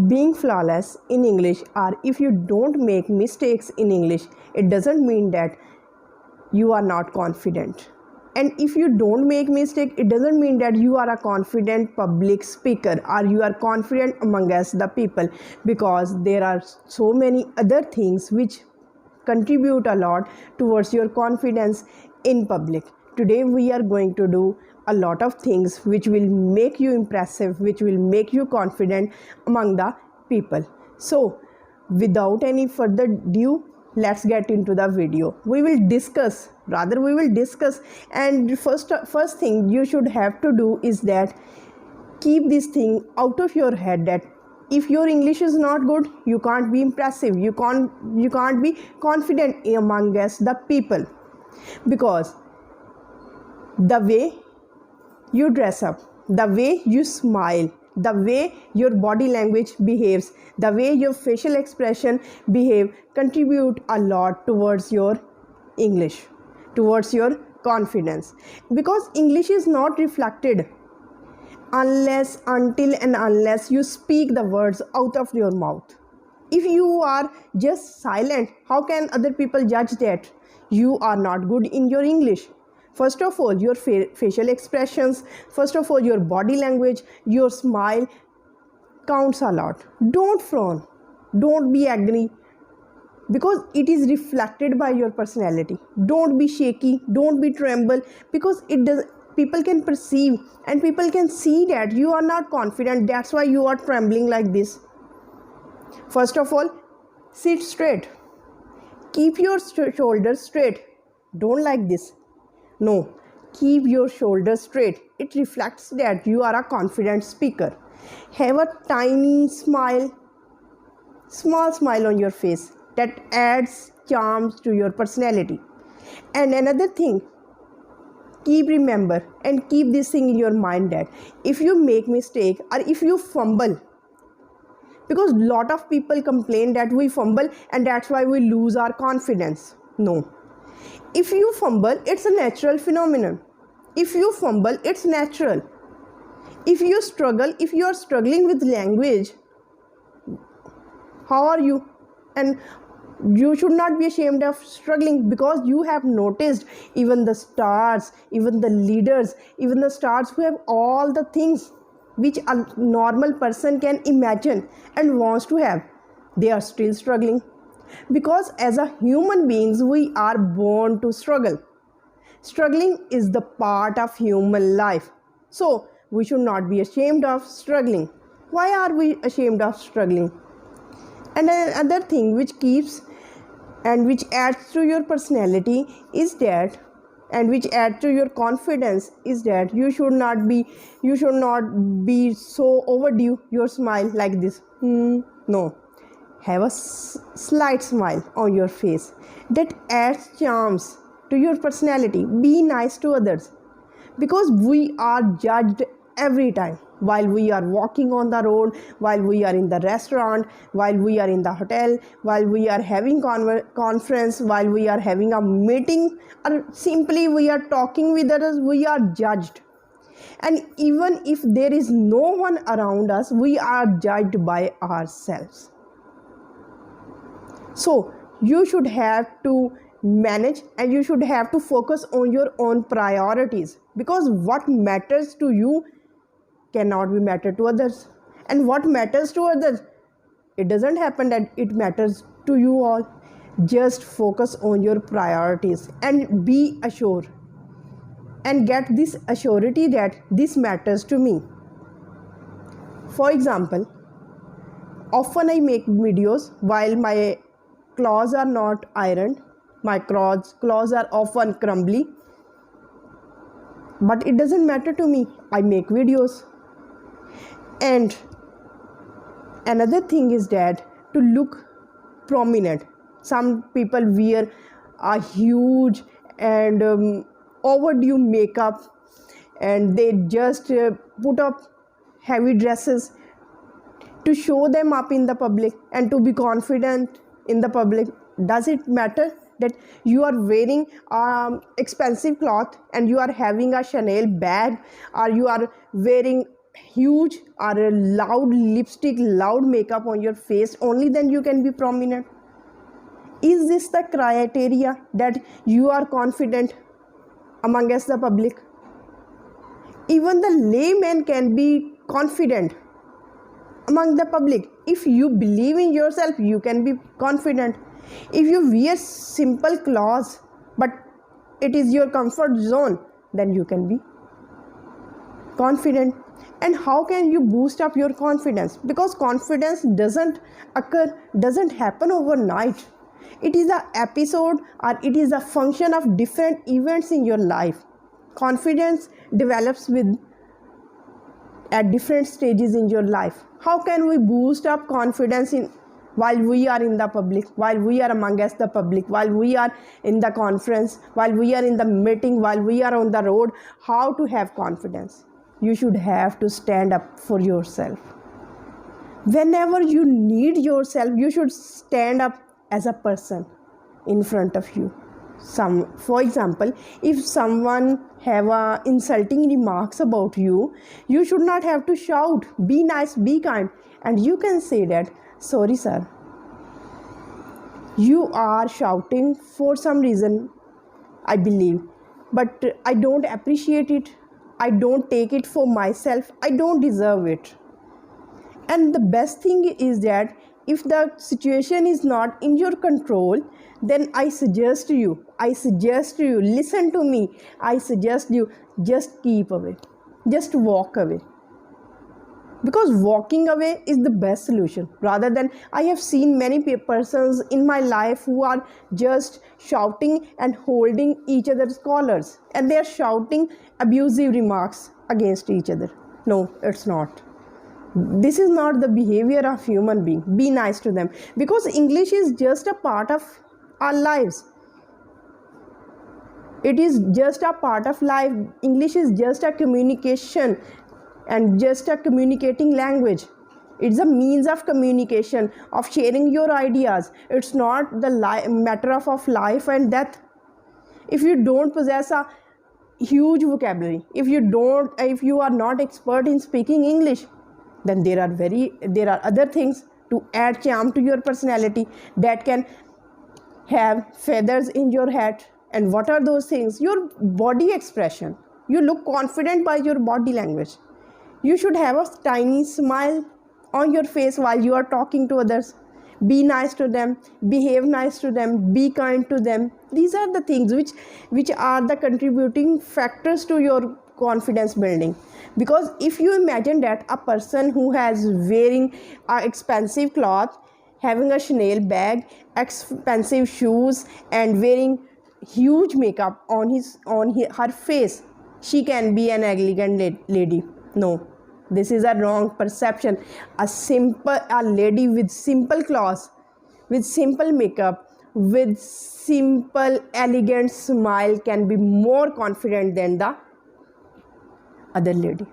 Being flawless in English, or if you don't make mistakes in English, it doesn't mean that you are not confident. And if you don't make mistake, it doesn't mean that you are a confident public speaker or you are confident among us the people, because there are so many other things which contribute a lot towards your confidence in public. Today we are going to do a lot of things which will make you impressive, which will make you confident among the people. So without any further ado, let's get into the video. We will discuss, and first thing you should have to do is that keep this thing out of your head, that if your English is not good, you can't be impressive, you can't be confident among us the people, because the way you dress up, the way you smile, the way your body language behaves, the way your facial expression behave contribute a lot towards your English, towards your confidence. Because English is not reflected unless you speak the words out of your mouth. If you are just silent, how can other people judge that you are not good in your English? First of all, your facial expressions, first of all, your body language, your smile counts a lot. Don't frown, don't be angry, because it is reflected by your personality. Don't be shaky, don't be tremble, because people can perceive and people can see that you are not confident. That's why you are trembling like this. First of all, sit straight, keep your shoulders straight. Don't like this. No, keep your shoulders straight. It reflects that you are a confident speaker. Have a tiny smile, small smile on your face that adds charms to your personality. And another thing, remember and keep this thing in your mind, that if you make mistake or if you fumble, because lot of people complain that we fumble and that's why we lose our confidence. No. If you fumble, it's a natural phenomenon. If you fumble, it's natural. If you are struggling with language, how are you? And you should not be ashamed of struggling, because you have noticed even the stars, even the leaders, even the stars who have all the things which a normal person can imagine and wants to have, they are still struggling. Because as a human beings, we are born to struggle. Struggling is the part of human life. So we should not be ashamed of struggling. Why are we ashamed of struggling? And another thing which keeps and which adds to your personality is that, and which adds to your confidence is that you should not be so overdue your smile like this. No. Have a slight smile on your face that adds charms to your personality. Be nice to others, because we are judged every time, while we are walking on the road, while we are in the restaurant, while we are in the hotel, while we are having conference, while we are having a meeting, or simply we are talking with others, we are judged. And even if there is no one around us, we are judged by ourselves. So you should have to manage and you should have to focus on your own priorities, because what matters to you cannot be matter to others, and what matters to others, it doesn't happen that it matters to you all. Just focus on your priorities and be assured and get this assurity that this matters to me. For example, often I make videos while my clothes are not ironed. My clothes are often crumbly, but it doesn't matter to me. I make videos. And another thing is that to look prominent. Some people wear a huge and overdue makeup, and they just put up heavy dresses to show them up in the public and to be confident in the public. Does it matter that you are wearing expensive cloth and you are having a Chanel bag, or you are wearing huge or a loud lipstick, loud makeup on your face, only then you can be prominent? Is this the criteria that you are confident amongst the public? Even the layman can be confident among the public. If you believe in yourself, you can be confident. If you wear simple clothes but it is your comfort zone, then you can be confident. And how can you boost up your confidence? Because confidence doesn't happen overnight. It is an episode, or it is a function of different events in your life. Confidence develops at different stages in your life. How can we boost up confidence while we are in the public, while we are amongst the public, while we are in the conference, while we are in the meeting, while we are on the road? How to have confidence? You should have to stand up for yourself. Whenever you need yourself, you should stand up as a person in front of you. For example, if someone have insulting remarks about you, you should not have to shout. Be nice, be kind, and you can say that, sorry sir, you are shouting for some reason, I believe, but I don't appreciate it. I don't take it for myself. I don't deserve it. And the best thing is that if the situation is not in your control, then I suggest you, listen to me. I suggest you, just keep away. Just walk away. Because walking away is the best solution. Rather than, I have seen many persons in my life who are just shouting and holding each other's collars. And they are shouting abusive remarks against each other. No, it's not. This is not the behavior of human being. Be nice to them. Because English is just a part of our lives. It is just a part of life. English is just a communication and just a communicating language. It's a means of communication, of sharing your ideas. It's not the matter of life and death. If you don't possess a huge vocabulary, if you are not expert in speaking English, then there are other things to add charm to your personality that can have feathers in your hat. And what are those things? Your body expression. You look confident by your body language. You should have a tiny smile on your face while you are talking to others. Be nice to them, behave nice to them, be kind to them. These are the things which are the contributing factors to your confidence building. Because if you imagine that a person who has wearing expensive cloth, having a Chanel bag, expensive shoes, and wearing huge makeup on her face, she can be an elegant lady. No, this is a wrong perception. A lady with simple clothes, with simple makeup, with simple elegant smile can be more confident than the other lady.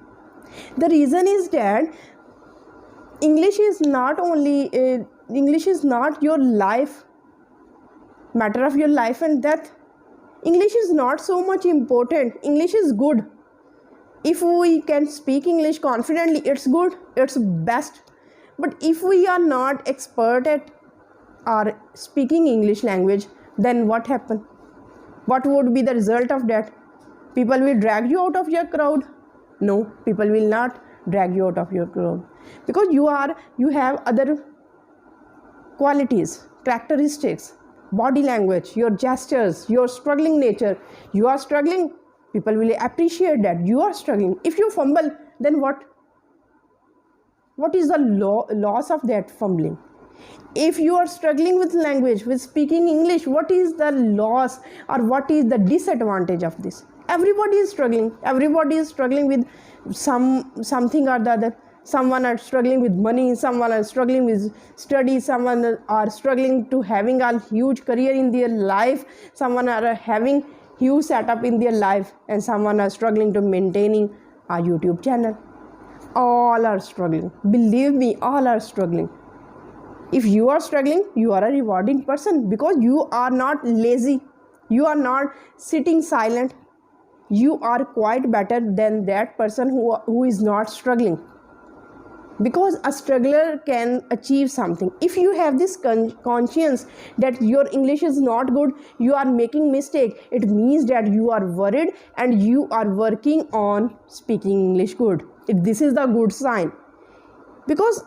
The reason is that English is not your life, matter of your life and death. English is not so much important. English is good. If we can speak English confidently, it's good, it's best. But if we are not expert at our speaking English language, then what happens? What would be the result of that? People will drag you out of your crowd. No, people will not drag you out of your crowd, because you have other qualities, characteristics, body language, your gestures, your struggling nature. You are struggling, people will appreciate that you are struggling. If you fumble, then what is the loss of that fumbling? If you are struggling with language, with speaking English, what is the loss or what is the disadvantage of this? Everybody is struggling. Everybody is struggling with something or the other. Someone are struggling with money, someone are struggling with studies, someone are struggling to having a huge career in their life, someone are having huge setup in their life, and someone are struggling to maintaining a YouTube channel. All are struggling. Believe me, all are struggling. If you are struggling, you are a rewarding person, because you are not lazy. You are not sitting silent. you are quite better than that person who is not struggling, because a struggler can achieve something. If you have this conscience that your English is not good, you are making mistake, it means that you are worried and you are working on speaking English good. This is the good sign. Because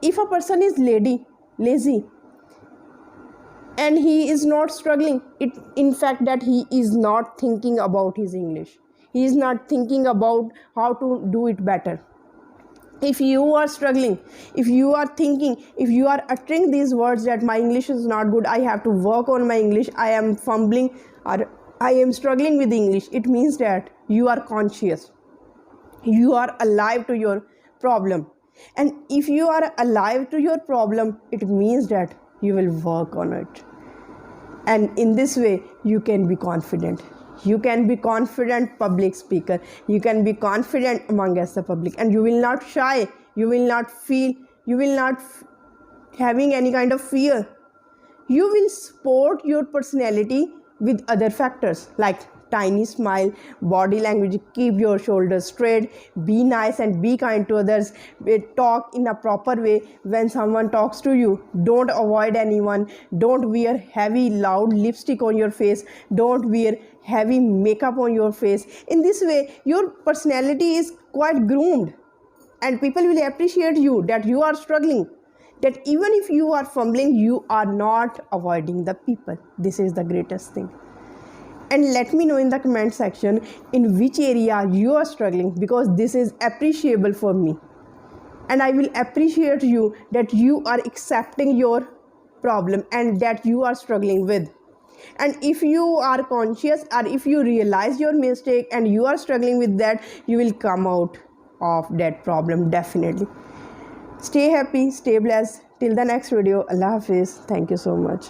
if a person is lazy and he is not struggling, it in fact that he is not thinking about his English, he is not thinking about how to do it better. If you are struggling, if you are thinking, if you are uttering these words that my English is not good, I have to work on my English, I am fumbling, or I am struggling with English, it means that you are conscious, you are alive to your problem. And if you are alive to your problem, it means that you will work on it. And in this way, you can be confident. You can be confident public speaker. You can be confident amongst the public, and you will not shy. You will not feel. You will not having any kind of fear. You will support your personality with other factors like tiny smile, body language, keep your shoulders straight, be nice and be kind to others, talk in a proper way when someone talks to you, don't avoid anyone, don't wear heavy loud lipstick on your face, don't wear heavy makeup on your face. In this way, your personality is quite groomed and people will appreciate you that you are struggling, that even if you are fumbling, you are not avoiding the people. This is the greatest thing. And let me know in the comment section in which area you are struggling, because this is appreciable for me. And I will appreciate you that you are accepting your problem and that you are struggling with. And if you are conscious or if you realize your mistake and you are struggling with that, you will come out of that problem definitely. Stay happy, stay blessed. Till the next video. Allah Hafiz. Thank you so much.